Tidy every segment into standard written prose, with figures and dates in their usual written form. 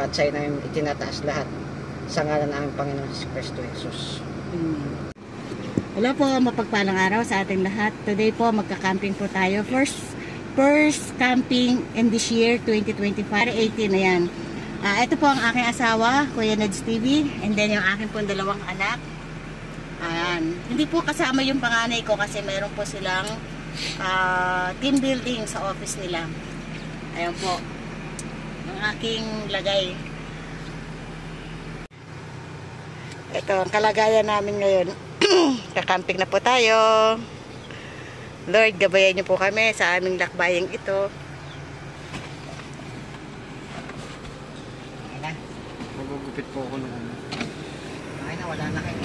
at sa namin itinataas lahat sa ngalan ng aming Panginoon Kristo Jesus. Wala po, mapagpalang araw sa ating lahat. Today po magka-camping po tayo. First camping in this year 2025, 18 na yan. Ito po ang aking asawa, Kuya Neds TV, and then yung aking pong dalawang anak. Ayan. Hindi po kasama yung panganay ko kasi meron po silang team building sa office nila. Ayan po ang aking lagay. Ito ang kalagayan namin ngayon. Kakamping na po tayo. Lord, gabayan niyo po kami sa aming lakbayang ito. Magugupit po ako noon. Ay na, wala na kayo.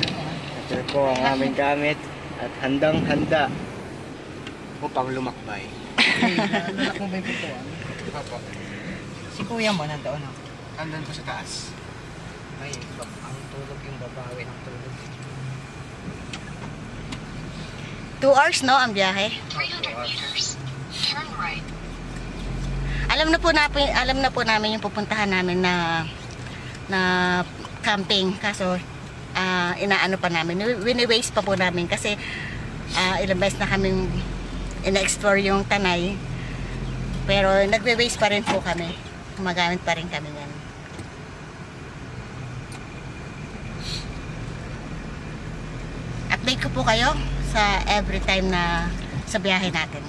Ito po ang aming gamit at handang-handa upang lumakbay. Nalak mo ba yung pintuan? Papa, Si kuya mo nandoon ako. andan po sa taas. Ay, ang tulog yung babawi ng tulog. 2 hours, no, ang biyahe. 300 meters. Turn right. Alam na po namin yung pupuntahan namin na camping. Kaso, inaano pa namin. Wini-waste pa po namin kasi ilang beses na kaming ina-explore yung Tanay. Pero nagwe-waste pa rin po kami. Gumagamit pa rin kami yan. Update ko po kayo sa every time na sa biyahe natin.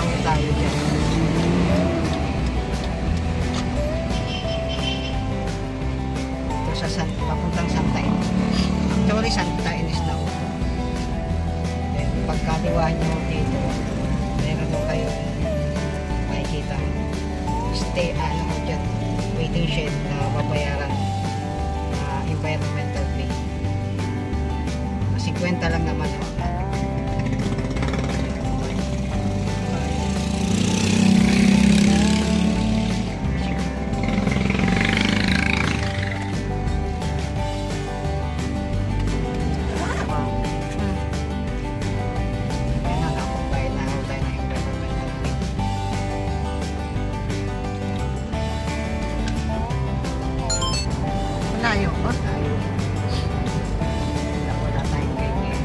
na ho tayo dyan. Ito sa papuntang Santa Ines. Actually, Santa Ines na ho. Then, pagkaliwa nyo dito, meron ho kayong makikita stay, ano ho dyan, waiting shed na babayaran environmental fee. 50 lang naman ho. Layo po. Wala tayong ganyan.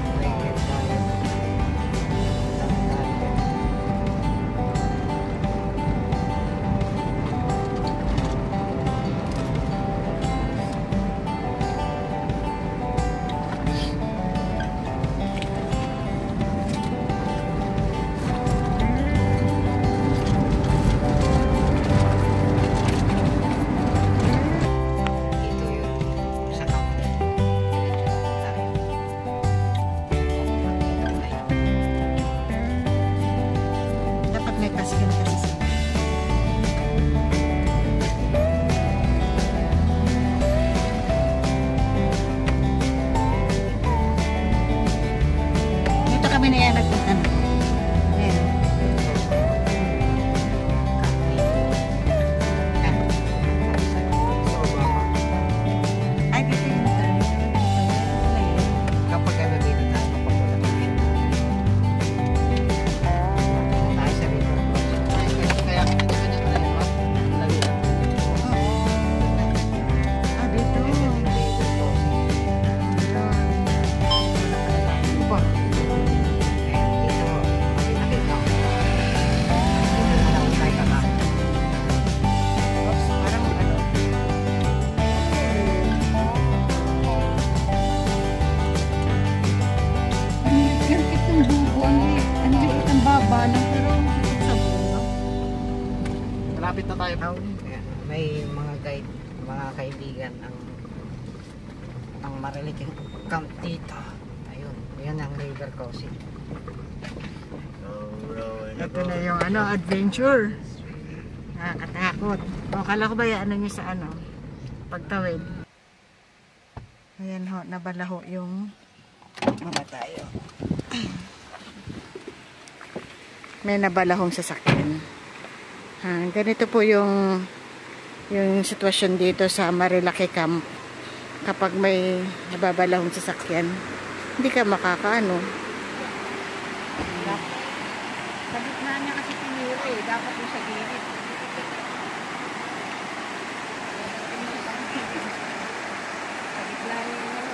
Kami na yan nagpunta na. Ayan. Ay, dito yung tayo. Kapag ano dito tayo, kapag wala kami. Tayo sa river. Kaya kami dito na tayo. Lagi lang. Ah, dito. Malapit na tayo. Ayan, may mga guide, mga kaibigan ang Mariliking camp dito. Ayun, yan ang river crossing. Ito na yung adventure. Nakakatakot. O, kala ko ba yan nyo sa pagtawid. Ayan ho, nabalaho yung mga tayo. May nabalahong sasakyan. Ganito po yung sitwasyon dito sa Marilaki Camp. Kapag may nababalahong sasakyan, hindi ka makakaano. Sa gitna niya kasi tiniro eh. Dapat yung sa gilid. Sa gitna niya yung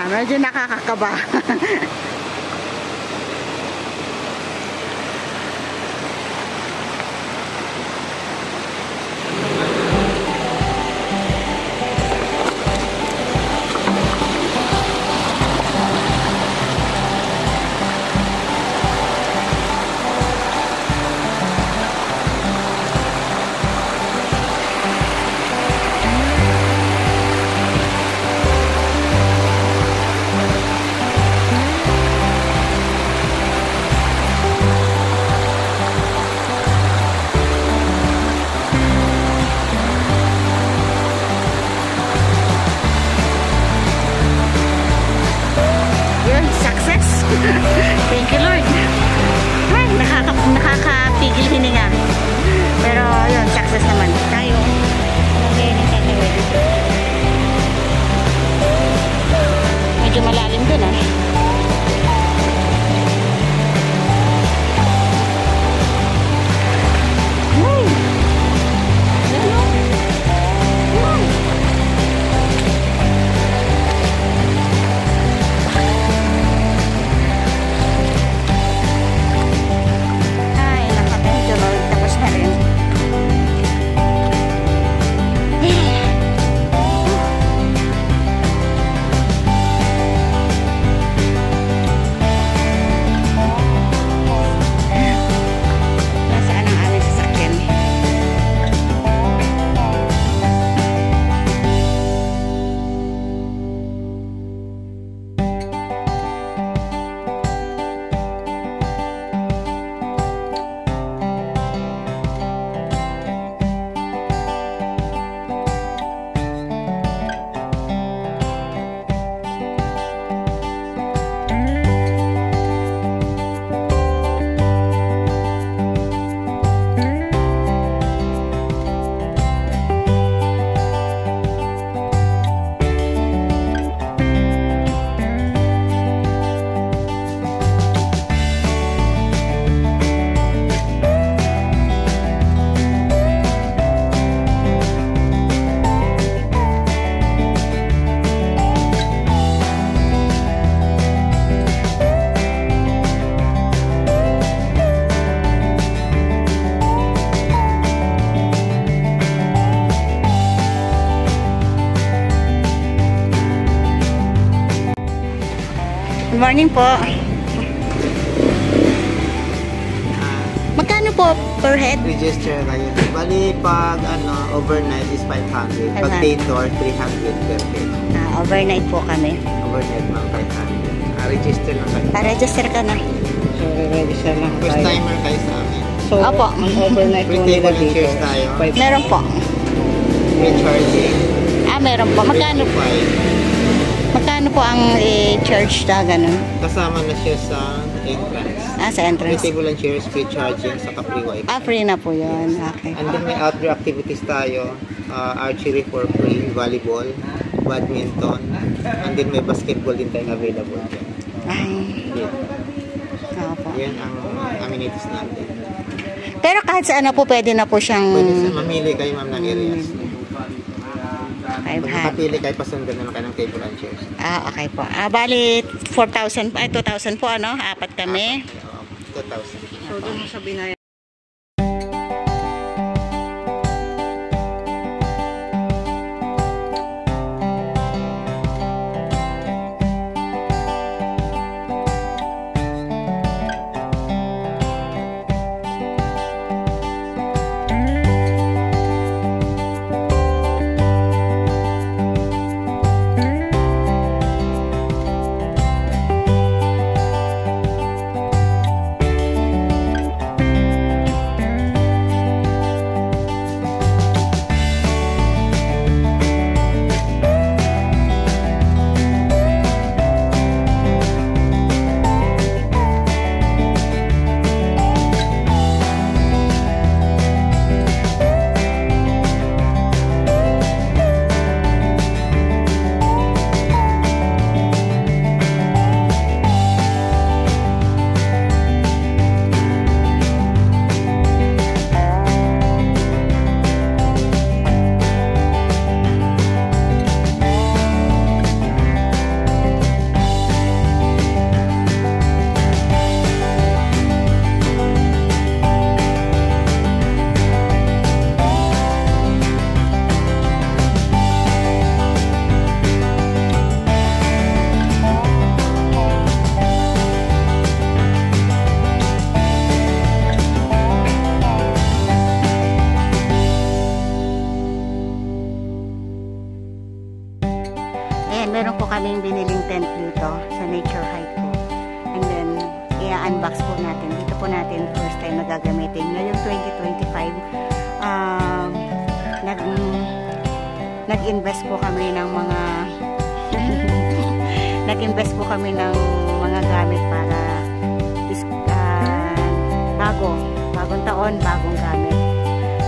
medyo nakakakaba. morning po. Magkano po per head? Register kayo. Bali, pag overnight is 500. Pag day tour, 300 per head. Overnight po kami. Overnight lang 500. Register lang kayo. Register ka na. So, re-register lang First tayo. timer kayo sa amin. So, Opo. ang overnight Free po table nila and dito. chairs tayo. Meron po. Free charging. Meron po. Magkano po ang charge na ganun? Kasama na siya sa entrance. Sa Free entrance. table and chairs, free charging, saka free wifi. Free na po yun. Okay. And then may outdoor activities tayo. Archery for free, volleyball, badminton, and then may basketball din tayong available. Ay. Yeah. Opo. Yan ang amenities natin. Pero kahit saan na po pwede na po siyang Pwede sa mamili kayo ma'am ng areas. Pag 500. makapili kayo, pasundan na lang kayo ng table and chairs. Okay po. Bali 4,000 2,000 po ano? Apat kami. 2,000. So, doon mo sa binaya. Meron po kaming biniling tent dito sa Nature Hike po. And then, i-unbox po natin. Dito po natin first time na gagamitin. Ngayong 2025, nag-invest po kami ng mga nag-invest po kami ng mga gamit para bagong taon, bagong gamit.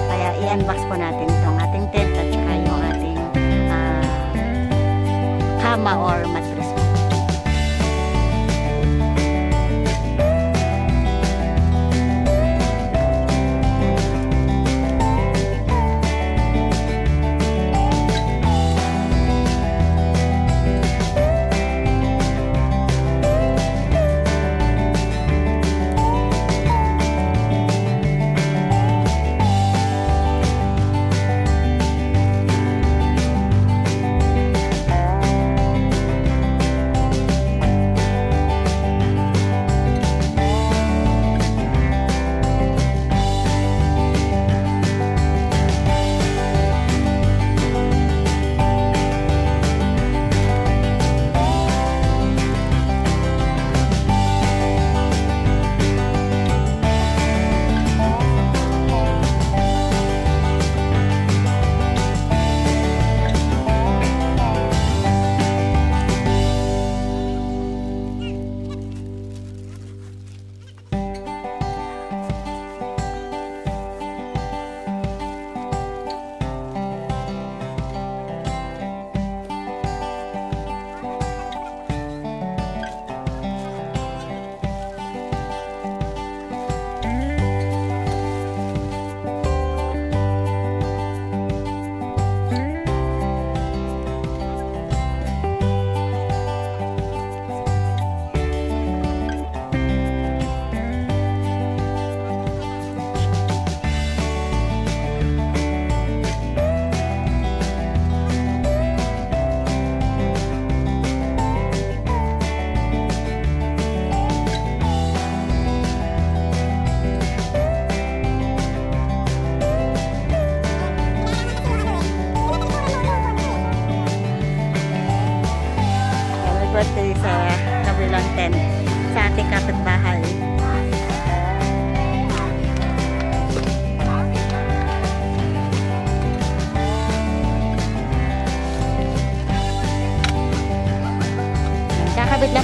Kaya i-unbox po natin itong ating tent at saka yung ating kama or mattress po.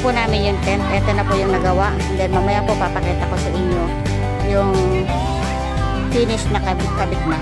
po namin yung tent. Ito na po yung nagawa. And then mamaya po papakita ko sa inyo yung finish na kabit na.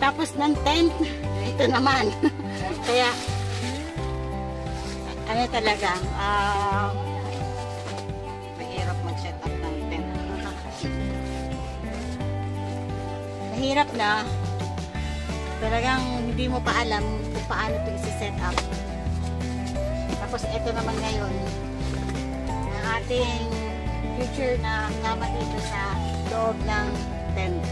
Pagkatapos ng tent, ito naman. Kaya, ano talaga, Mahirap mag-set up ng tent. mahirap na. Talagang hindi mo pa alam kung paano ito isi-set up. Tapos ito naman ngayon, ang ating future na kama dito sa loob ng tent.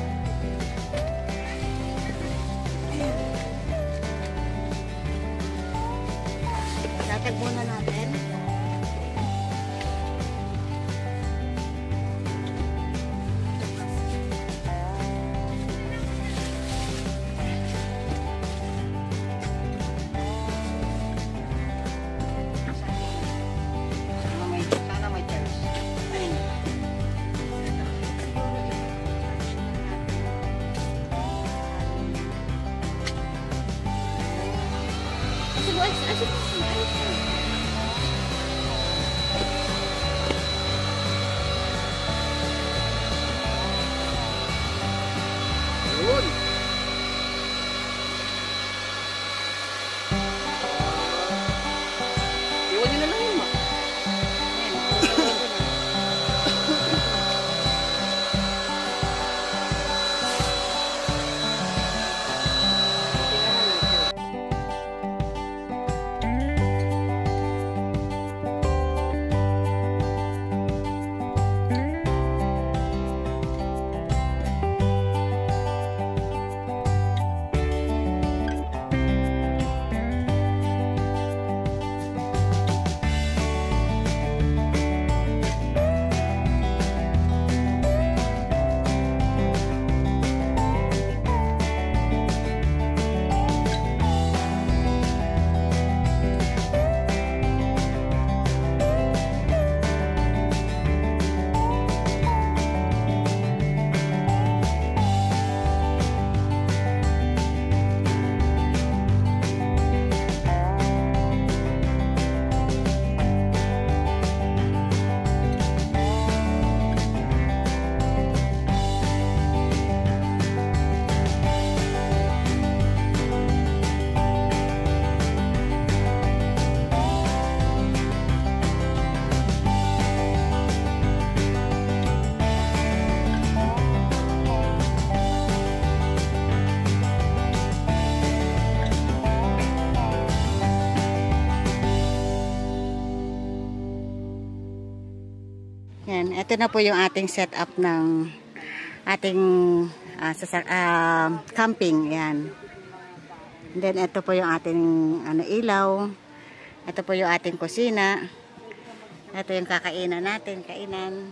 Tatag muna natin. Sana may chairs. Ayun. Yun! Iwan nyo na lang yun, ma. Yan, ito na po yung ating setup ng ating camping. Yan. And then ito po yung ating ilaw. Ito po yung ating kusina. Ito yung kakainan natin, kainan.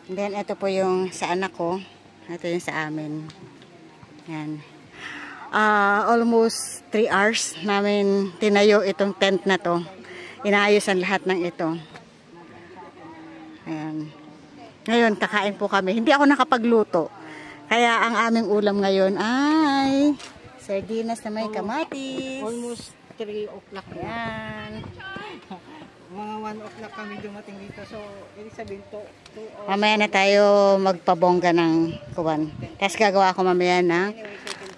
And then ito po yung sa anak ko. Ito yung sa amin. Yan. Almost 3 hours namin tinayo itong tent na to. Inaayos ang lahat ng ito. Ayan. Ngayon, kakain po kami. Hindi ako nakapagluto. Kaya ang aming ulam ngayon ay sardinas na may kamatis. Almost 3 o'clock. Ayan. Mga 1 o'clock kami dumating dito. So, ibig sabihin to, 2 hours. Mamaya na tayo magpabongga ng kuwan. Tapos gagawa ko mamaya ng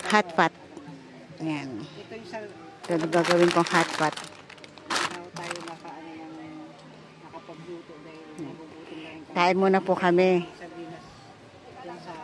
hot pot. Ayan. Ito yung sa Ito gagawin kong hot pot. tayo nakapagluto dahil mabubuting lang yung Kain muna po kami. sardinas. Yan sa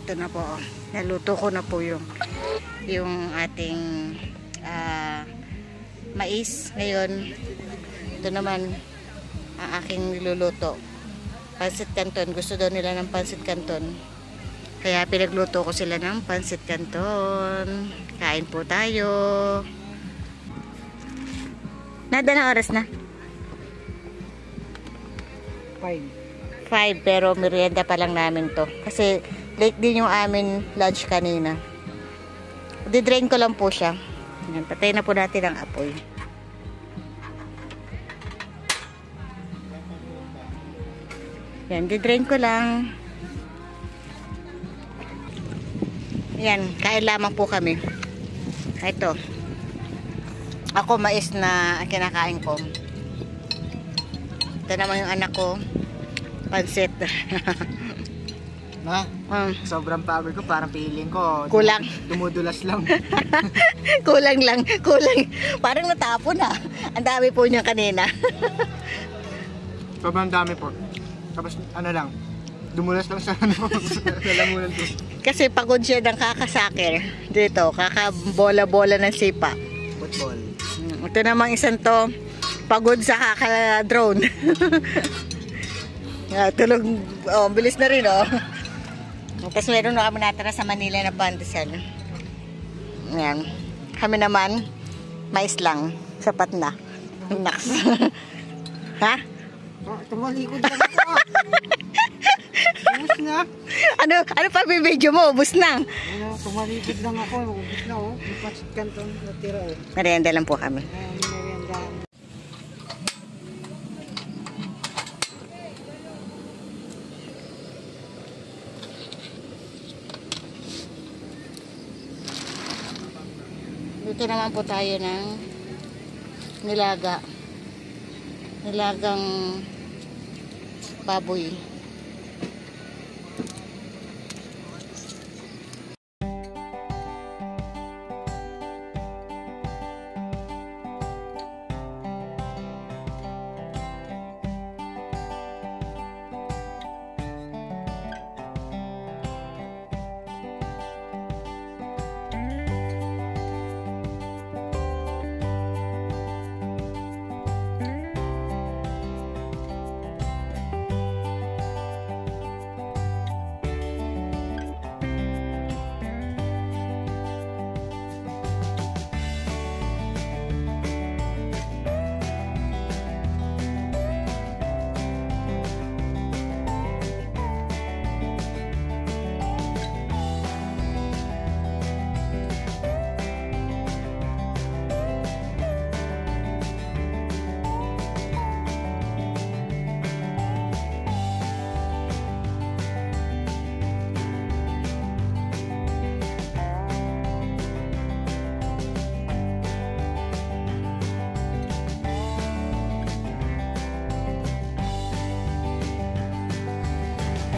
Ito na po. Naluto ko na po yung ating mais. Ngayon, ito naman ang aking niluluto. Pansit Canton. Gusto daw nila ng pansit Canton. Kaya pinagluto ko sila ng pansit Canton. Kain po tayo. Nada na oras na? 5, pero merienda pa lang namin to. Kasi late din yung amin lunch kanina. Didrain ko lang po siya. Yan, patay na po natin ang apoy. Yan, didrain ko lang. Yan, kain lamang po kami. Ito. Ako mais na kinakain ko. Ito naman yung anak ko. Pansit. Ma, sobrang pagod ko, parang feeling ko Kulang. dumudulas lang. Kulang lang. Kulang. Parang natapon na. Ang dami po niya kanina. Sobrang dami po. Tapos ano lang, dumulas lang sa lamunan ko. Kasi pagod siya ng kakasakir. Dito, kakabola-bola ng sipa. Football. Ito namang isang to, pagod sa kaka-drone. Tulog, bilis na rin, Tapos meron na kami natara sa Manila na pandesal. Yan. Kami naman, mais lang. Sapat na. Naks. Ha? Tumalikod lang ako. Ubus na. Ano pa bibidyo mo? Ubus na. Tumalikod lang ako. Ubus na, Yung Pansit Canton natira, Merienda lang po kami. Merienda. Dito naman po tayo ng nilagang baboy.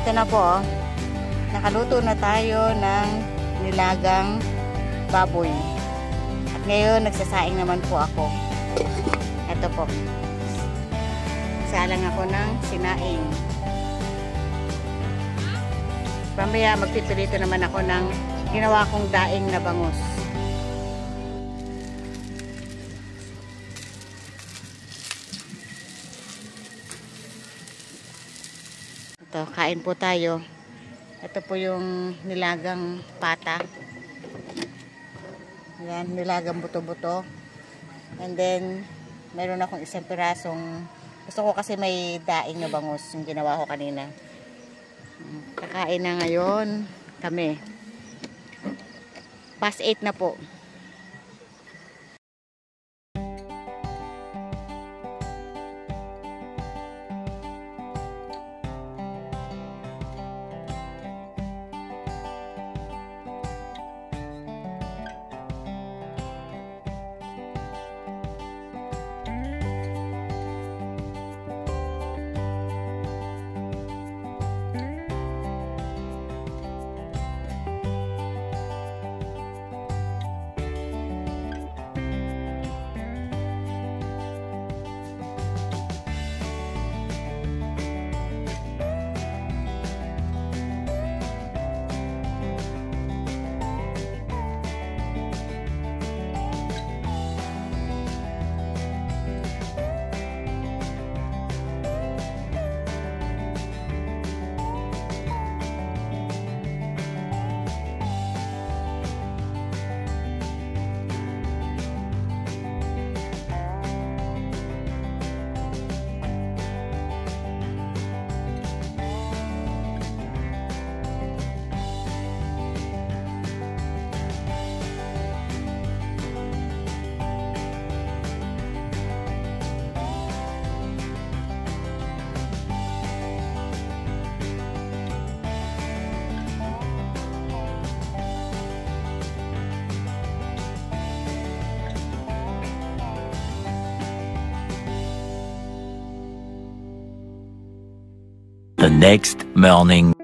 Ito na po, nakaluto na tayo ng nilagang baboy. At ngayon, nagsasaing naman po ako. Ito po. Salang ako ng sinaing. Mamaya, magpipilito naman ako ng ginawa kong daing na bangus. Ito, kain po tayo. Ito po yung nilagang pata. Yan, nilagang buto-buto. And then, meron akong isang pirasong, gusto ko kasi may daing na bangus yung ginawa ko kanina. Kakain na ngayon kami. Past 8 na po. The next morning.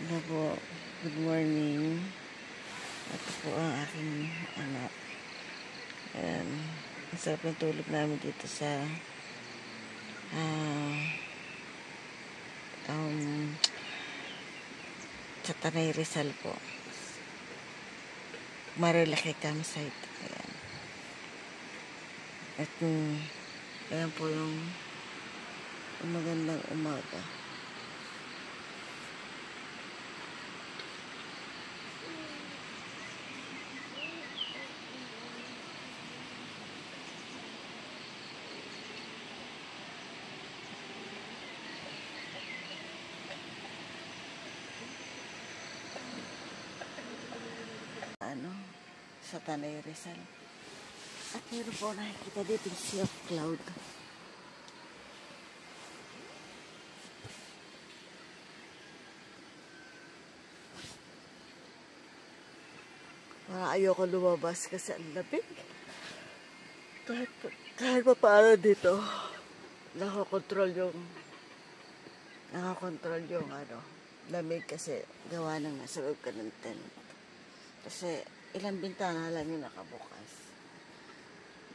Hello po. Good morning. Ito po ang aking anak. Ayan. Ang sarap ng tulog namin dito sa sa Tanay Rizal po. Marilaki campsite. Ayan. At ayan po yung magandang umaga. Sa Tanay Rizal. At meron po nakikita dito yung Sea of Cloud. Ayoko lumabas kasi ang labig. Kahit pa paano dito, nakakontrol yung lamig kasi gawa ng nasa loob ka ng tent. Kasi ilang bintana lang yung nakabukas.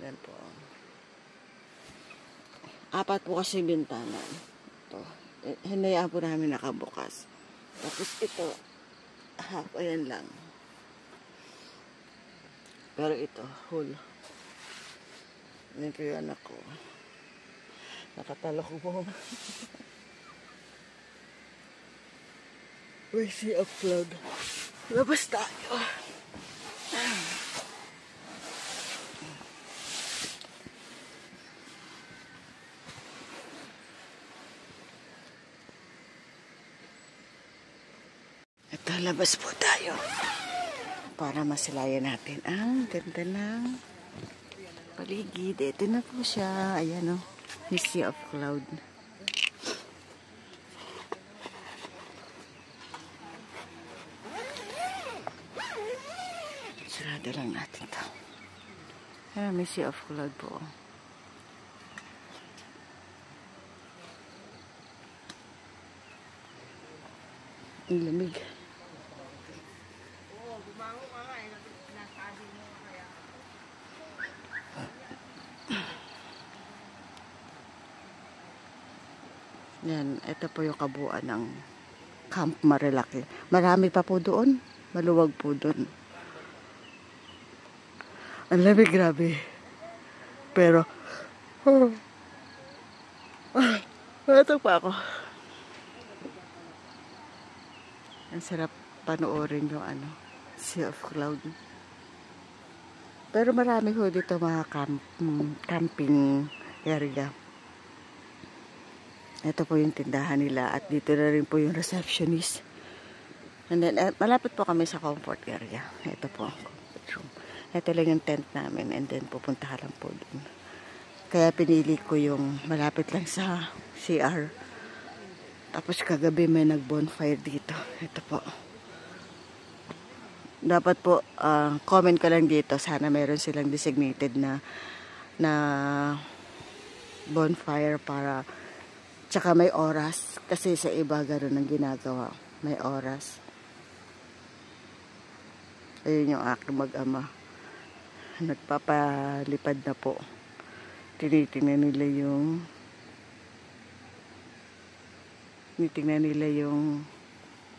Yan po. 4 po kasi bintana. Ito. Hinayaan po namin nakabukas. Tapos ito, half, ayan lang. Pero ito, whole. Yan po yung anak ko. Nakatalo ko po. We see a flood. Labas tayo. Ito, labas po tayo para masilayan natin ang ganda ng paligid. Ito na po siya. Ayan o. Sea of Cloud. Sarado lang natin to. Ayan, may Sea of Cloud po. Ang lamig. Yan, ito po yung kabuuan ng Camp Marilaki. Marami pa po doon. Maluwag po doon. Ang lamig, grabe. Pero, ito pa ako. Ang sarap panoorin yung Sea of Cloud. Pero marami ho dito mga camping area. Ito po yung tindahan nila at dito na rin po yung receptionist. And then, malapit po kami sa comfort area. Ito po ang comfort room. Ito lang yung tent namin and then pupunta ka lang po dun. Kaya pinili ko yung malapit lang sa CR. Tapos kagabi may nag-bonfire dito. Ito po. Dapat po, comment ko lang dito. Sana meron silang designated na bonfire para tsaka may oras. Kasi sa iba gano'n ang ginagawa. May oras. Ayun yung aking mag-ama. Nagpapalipad na po. Tinitingnan nila yung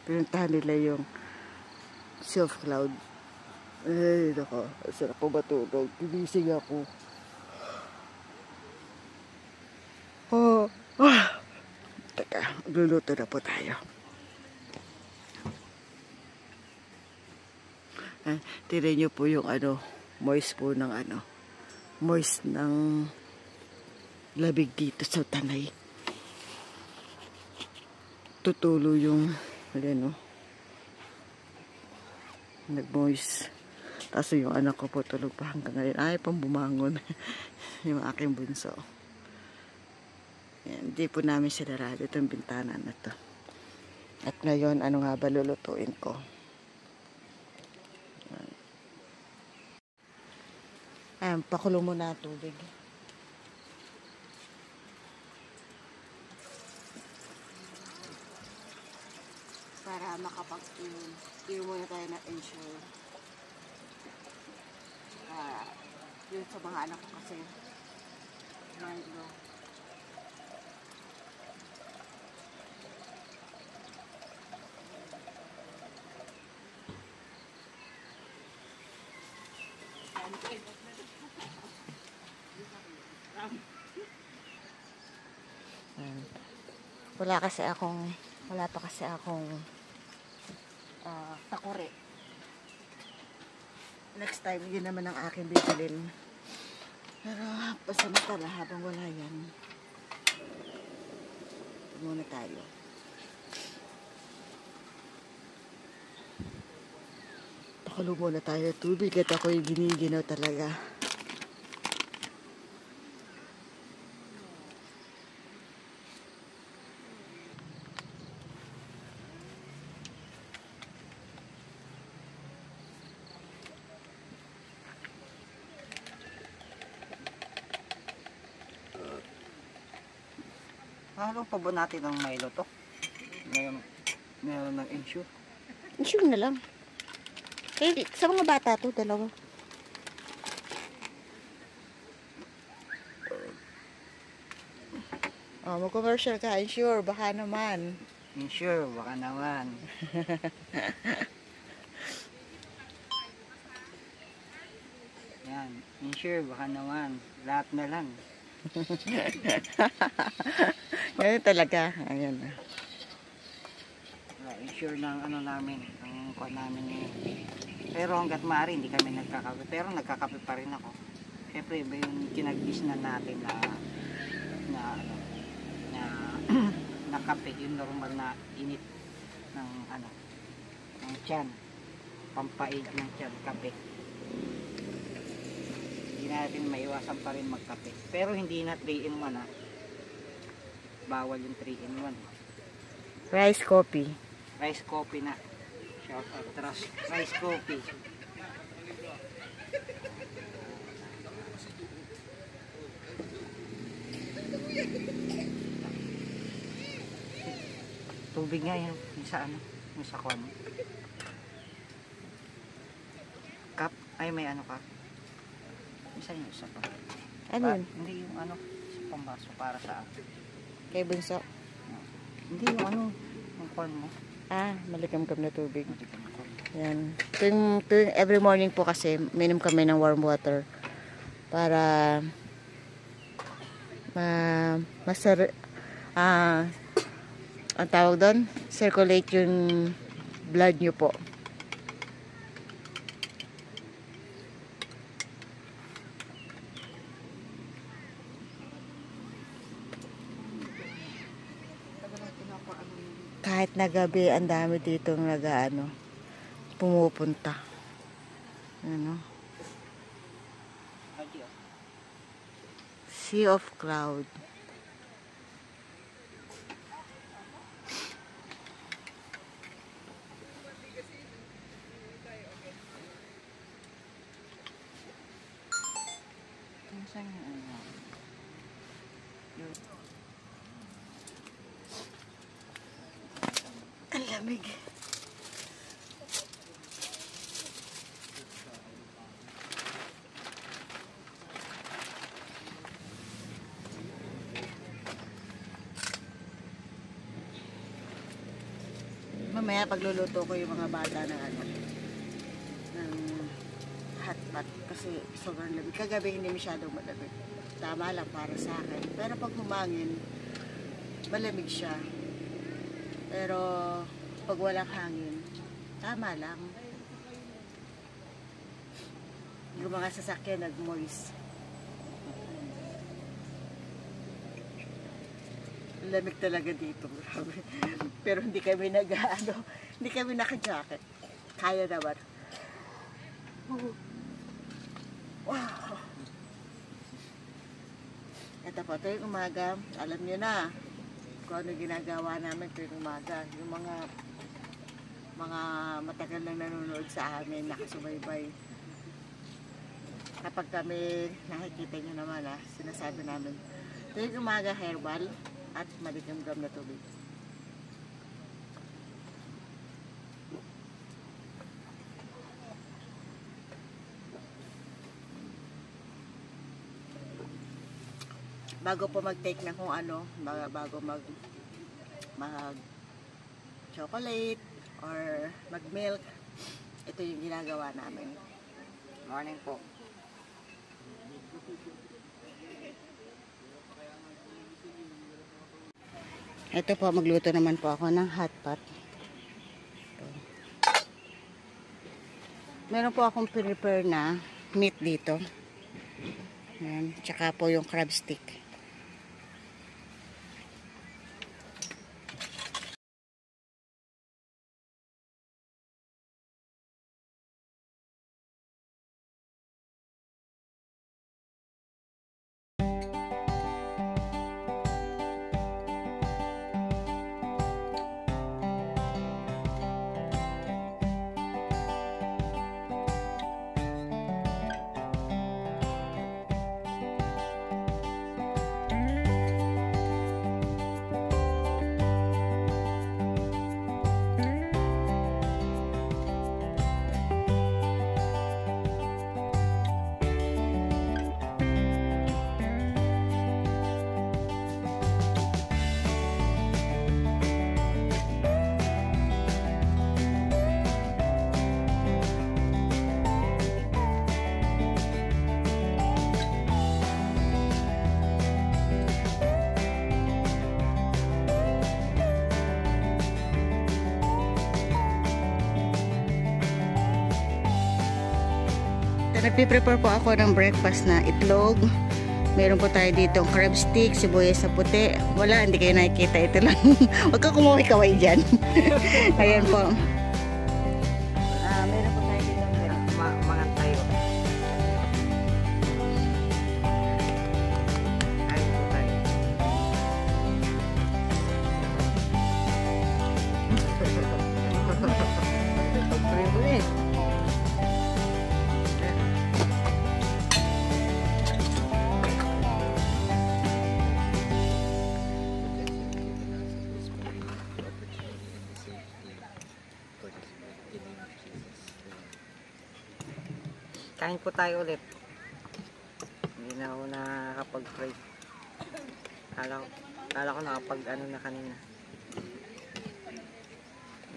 pinuntahan nila yung Sea of Cloud. Ay, nako. Sarap po matulog. Ginising ako. Teka, luluto na po tayo. Tignan nyo po yung moist po ng moist ng labig dito sa Tanay. Tutulo yung nag-moist. Tapos yung anak ko po tulog pa hanggang ngayon. Ay, pang bumangon. Yung aking bunso. Yan, hindi po namin sinarado itong bintana na to. At ngayon, ano nga ba lulutuin ko? Ayan, pakulo muna ang tubig. Para makapag-iw muna tayo na ensure. Yun sa mga anak ko kasi Milo. Wala pa kasi akong takore. Next time, yun naman ang aking bibilin. Pero, pasamantala habang wala yan. Ito muna tayo. Pakulo muna tayo tubig at ako'y giniginaw talaga. Halong pa ba natin ang Milo to? Meron ng ensure. Ensure na lang. Eh, sa mga bata to, dalawa. Oh, mag-commercial ka. Ensure, baka naman. Ensure, baka naman. Yan, ensure, baka naman. Lahat na lang. Ganyan talaga. Ayan. Ensure ng namin, ang kuha namin ngayon. Pero hanggat maaari, hindi kami nagkakape. Pero nagkakape pa rin ako. Siyempre, iba yung kinaggisnan natin na kape, yung normal na init ng ng tiyan. Pampaig ng tiyan, kape. Hindi natin maiwasan pa rin magkape. Pero hindi na 3-in-1 ha. Bawal yung 3-in-1. Rice coffee. Rice coffee na. Shout out rice coffee. Tubig nga yan. Yung sa ano? Yung sa kwan. Cup? Ay may ano ka? Isa yung isa pa. Ano yun? Hindi yung ano. Sa pambaso para sa akin. Kay Bunso. Hindi yung ano. Yung kwan mo. Ah, malikam-kam na tubig. Hindi ko na kwan. Yan. Tuwing every morning po kasi, minom kami ng warm water. Para ang tawag doon, circulate yung blood nyo po. Kahit na gabi, ang dami dito pumupunta. Ano? Sea of cloud. Saan yung ano? Ang lamig. Mamaya pagluluto ko yung mga bata ng hot pot kasi sobrang lamig. Kagabi hindi masyadong malamig. Tama lang para sa akin. Pero pag humangin, malamig siya. Pero pag walang hangin, tama lang. Yung mga sasakyan nag-moist. Lamig talaga dito, grabe. Pero hindi kami hindi kami naka-jacket. Kaya naman. Wow. Ito po, tuwing umaga, alam nyo na kung ano ginagawa namin tuwing umaga. Yung mga matagal nang nanonood sa amin, nakasubaybay. Kapag kami nakikita nyo naman, sinasabi namin, tuwing umaga herbal at malikam-gam na tubig. Bago po mag-take na kung ano, bago mag chocolate or mag-milk, ito yung ginagawa namin. Morning po. Ito po, magluto naman po ako ng hot pot. Ito. Meron po akong prepare na meat dito. Ayan, tsaka po yung crab stick. Nagpiprepare po ako ng breakfast na itlog. Meron po tayo dito crab stick, sibuyas na puti. Wala, hindi kayo nakikita. Ito lang. Huwag ka kumuhay-kaway dyan. Ayan po. Meron po tayo dito. Mga tayo. Kain po tayo ulit. Hindi na ako nakakapag-pray. Kala ko nakapag ano na kanina.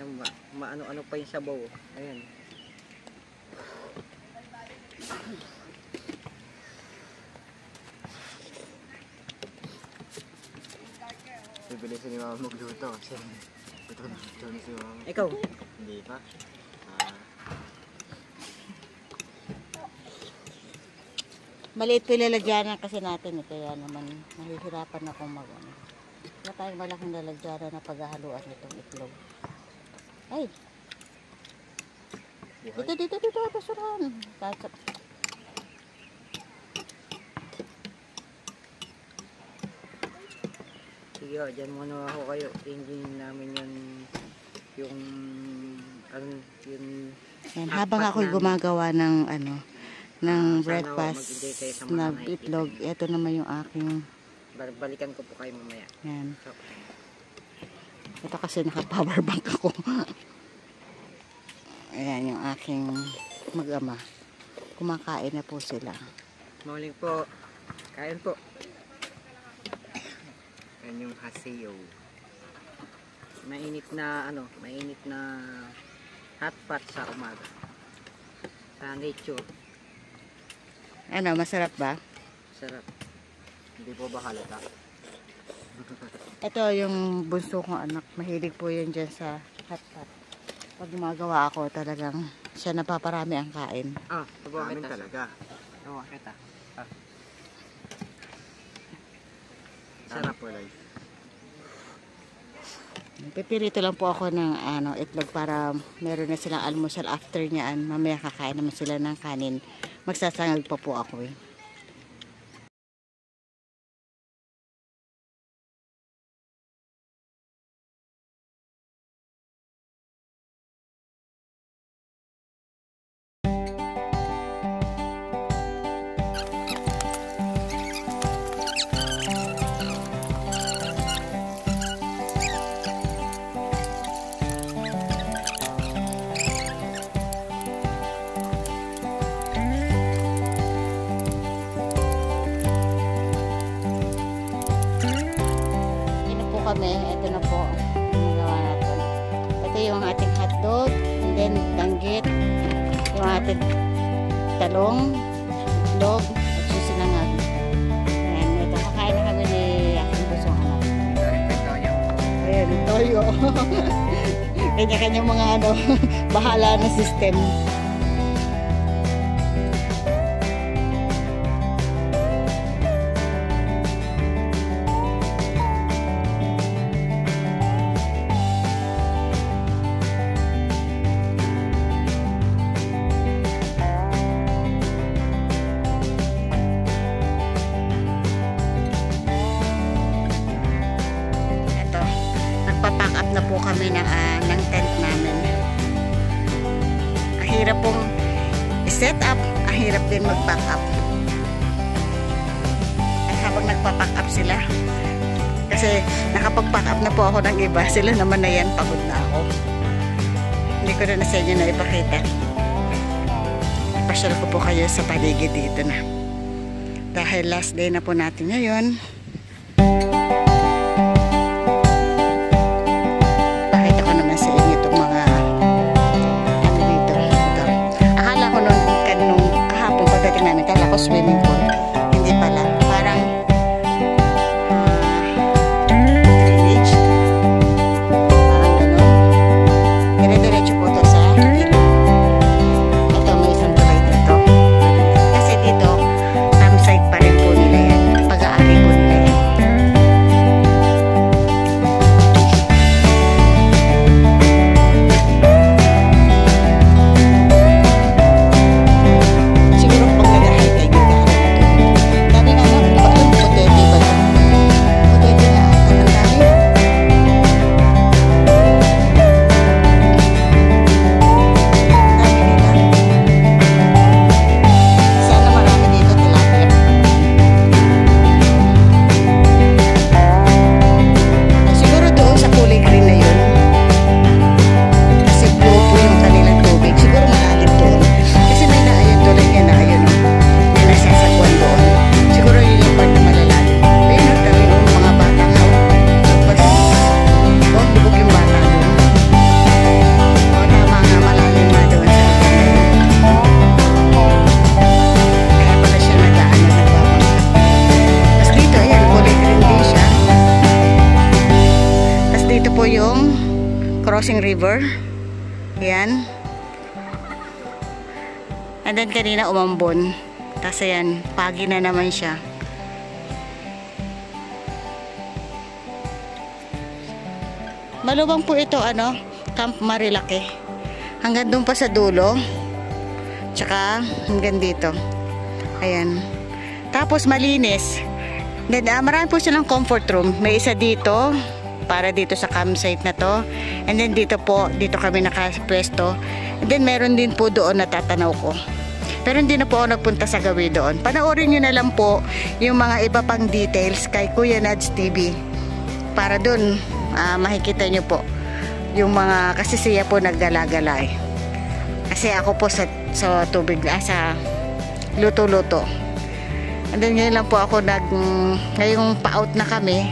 Yung maano-ano pa yung sabaw. Ayan. Bibili si Mama magluto kasi ito na si Mama. Ikaw? Hindi pa. Maliit po lalagyanan kasi natin eh, kaya naman nahihirapan akong mag-ano. Wala tayong malaking lalagyanan na paghahaluan itong itlog. Ay! Dito, basurahan. Tatap. Sige ho, dyan muna ako kayo. Engine namin yung Yan, habang ako'y gumagawa ng ng sana breakfast mag-enjoy kayo sa mga na nakikita itlog, niyo. ito naman yung aking, Balikan ko po kayo mamaya. yan. So, Ito kasi naka-power bank ako. Ayan yung aking mag-ama. Kumakain na po sila. morning po. Kain po. Yan yung haseyo. Mainit na hot pot sa umaga. Sa nature. Ano, masarap ba? Sarap. Hindi po ba halata? Ito yung bunso kong anak. Mahilig po yun dyan sa hot pot. Pag gumagawa ako, talagang siya napaparami ang kain. Ah, Amin talaga. Oo, kita. Sarap po life. Pipirito lang po ako ng itlog para meron na silang almusal after niyaan. Mamaya kakain naman sila ng kanin. Magsasangag pa po ako eh. Kami, ito na po yung nagawa natin. Ito yung ating hotdog, and then danggit, yung ating talong, dog, at susinangag. Ayan, ito kakain na kami ni aking busong anak. Ayan, toyo. Kanya-kanyang mga bahala na system. Nagpa-pack up na po kami ng tent namin. Ang hirap pong i-set up, ang hirap din mag-pack up. At habang nagpa-pack up sila, kasi nakapag-pack up na po ako ng iba, sila naman na yan, pagod na ako. Hindi ko na sa inyo na ipakita. Ipasyal ko po kayo sa paligid dito na. Dahil last day na po natin ngayon. Swimming pool. Hindi pala. Parang drainage. Parang ganun. Dire-diretso po ito sa ilog. Ito, may isang tulay dito. Kasi dito, campsite pa rin po nila yan. Pag-aari po nila And then kanina umambon. Tapos ayan, pagi na naman siya. Malubang po ito, Camp Marilaki. Hanggang doon pa sa dulo. Tsaka hanggang dito. Ayan. Tapos malinis. Then, marami po silang comfort room. May isa dito, para dito sa campsite na to. And then dito po, dito kami nakapwesto. And then meron din po doon na tatanaw ko. Pero hindi na po ako nagpunta sa gawi doon. Panoorin nyo na lang po yung mga iba pang details kay Kuya Nads TV. Para doon, makikita nyo po yung mga, kasi siya po naggala-gala eh. Kasi ako po sa tubig, sa luto-luto. And then ngayon lang po ako ngayong pa-out na kami.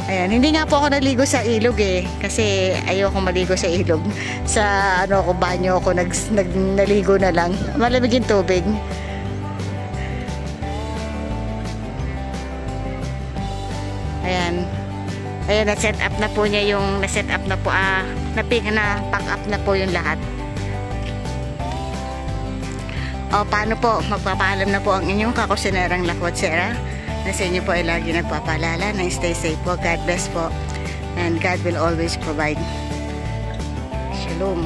Ayan, hindi nga po ako naligo sa ilog eh. Kasi ayoko maligo sa ilog. Sa banyo ako naligo na lang. Malamig yung tubig. Ayan. Ayan, na-set up na po niya yung, na-set up na po, na-pack up na po yung lahat. O, paano po? Magpapaalam na po ang inyong kakusinerang Lakwatsera. Na sa inyo po ay lagi nagpapaalala na stay safe po. God bless po. And God will always provide. Shalom.